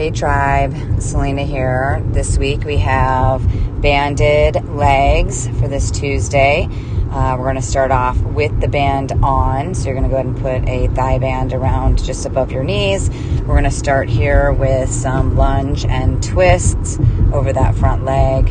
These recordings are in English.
Hey Tribe, Selena here. This week we have banded legs for this Tuesday. We're going to start off with the band on. So you're going to go ahead and put a thigh band around just above your knees. We're going to start here with some lunge and twists over that front leg.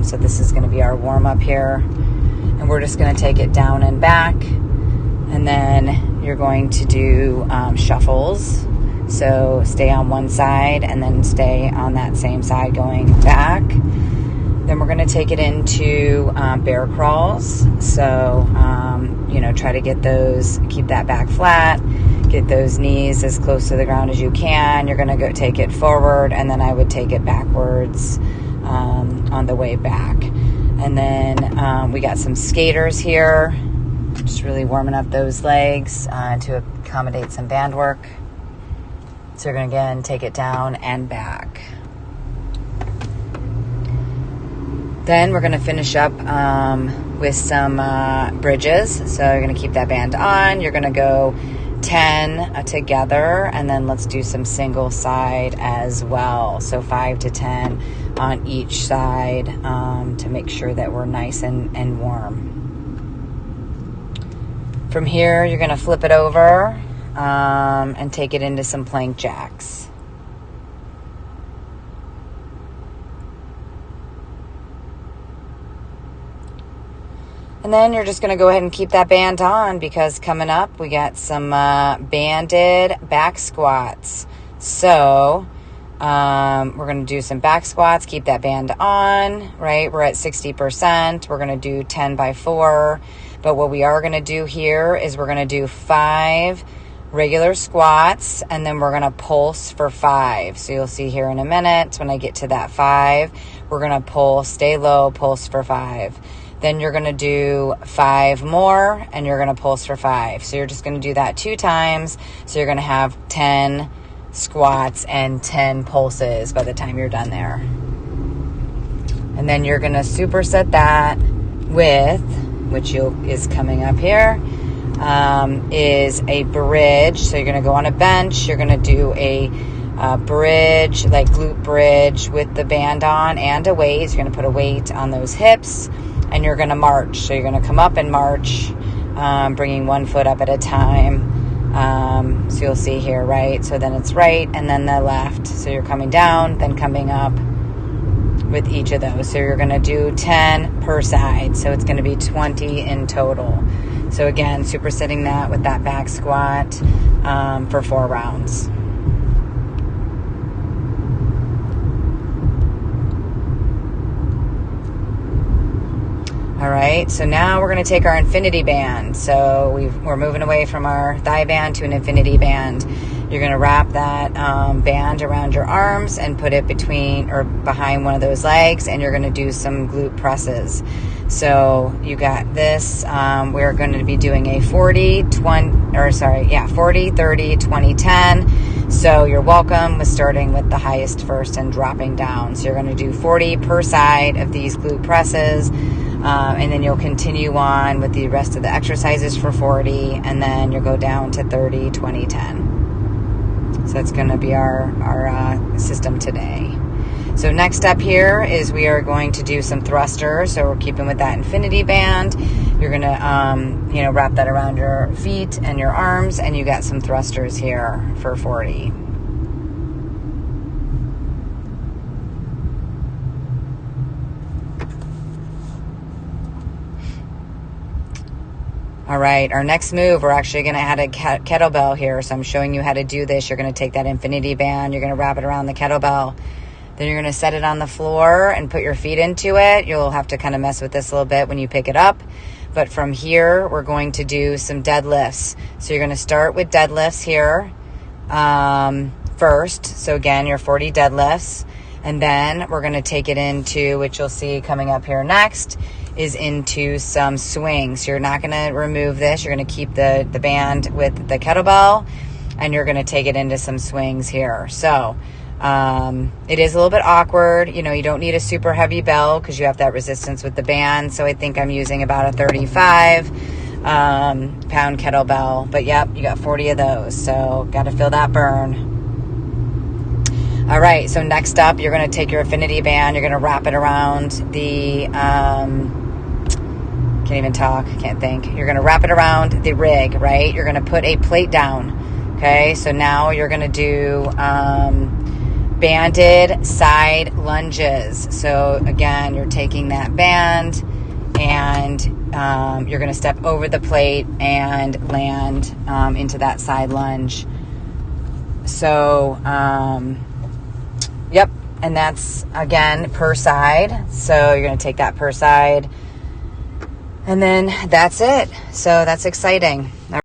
So this is going to be our warm up here. And we're just going to take it down and back. And then you're going to do shuffles. So stay on one side and then stay on that same side going back. Then we're going to take it into bear crawls. So, try to get those, keep that back flat, get those knees as close to the ground as you can. You're going to go take it forward, and then I would take it backwards on the way back. And then we got some skaters here, just really warming up those legs to accommodate some band work. So you're going to, again, take it down and back. Then we're going to finish up with some bridges. So you're going to keep that band on. You're going to go 10 together, and then let's do some single side as well. So 5 to 10 on each side to make sure that we're nice and warm. From here, you're going to flip it over and take it into some plank jacks. And then you're just going to go ahead and keep that band on, because coming up we got some banded back squats. So we're going to do some back squats, keep that band on, right? We're at 60%. We're going to do 10 by 4. But what we are going to do here is we're going to do 5 regular squats, and then we're going to pulse for 5. So you'll see here in a minute when I get to that 5, we're going to pulse, stay low, pulse for 5. Then you're going to do 5 more, and you're going to pulse for 5. So you're just going to do that 2 times. So you're going to have 10 squats and 10 pulses by the time you're done there. And then you're going to superset that with, which is coming up here, is a bridge. So you're going to go on a bench. You're going to do a bridge, like glute bridge with the band on and a weight. So you're going to put a weight on those hips, and you're going to march. So you're going to come up and march, bringing one foot up at a time. So you'll see here, right? So then it's right and then the left. So you're coming down, then coming up with each of those. So you're going to do 10 per side. So it's going to be 20 in total. So again, supersetting that with that back squat for 4 rounds. All right, so now we're going to take our infinity band. So we're moving away from our thigh band to an infinity band. You're going to wrap that band around your arms and put it between or behind one of those legs, and you're going to do some glute presses. So you got this. We're going to be doing a 40, 30, 20, 10. So you're welcome with starting with the highest first and dropping down. So you're going to do 40 per side of these glute presses. And then you'll continue on with the rest of the exercises for 40, and then you'll go down to 30, 20, 10. So that's going to be our system today. So next up here is we are going to do some thrusters. So we're keeping with that infinity band. You're going to, wrap that around your feet and your arms, and you got some thrusters here for 40. All right, our next move, we're actually going to add a kettlebell here. So I'm showing you how to do this. You're going to take that infinity band. You're going to wrap it around the kettlebell. Then you're going to set it on the floor and put your feet into it. You'll have to kind of mess with this a little bit when you pick it up. But from here, we're going to do some deadlifts. So you're going to start with deadlifts here first. So again, your 40 deadlifts. And then we're going to take it into, which you'll see coming up here next, is into some swings. You're not going to remove this. You're going to keep the band with the kettlebell, and you're going to take it into some swings here. So it is a little bit awkward. You don't need a super heavy bell because you have that resistance with the band. So I think I'm using about a 35 pound kettlebell. But yep, you got 40 of those. So got to feel that burn. All All right, so next up, you're going to take your affinity band. You're going to wrap it around the, can't even talk, can't think. You're going to wrap it around the rig, right? You're going to put a plate down, okay? So now you're going to do banded side lunges. So again, you're taking that band and you're going to step over the plate and land into that side lunge. So, yep, and that's, again, per side. So you're going to take that per side, and then that's it. So that's exciting.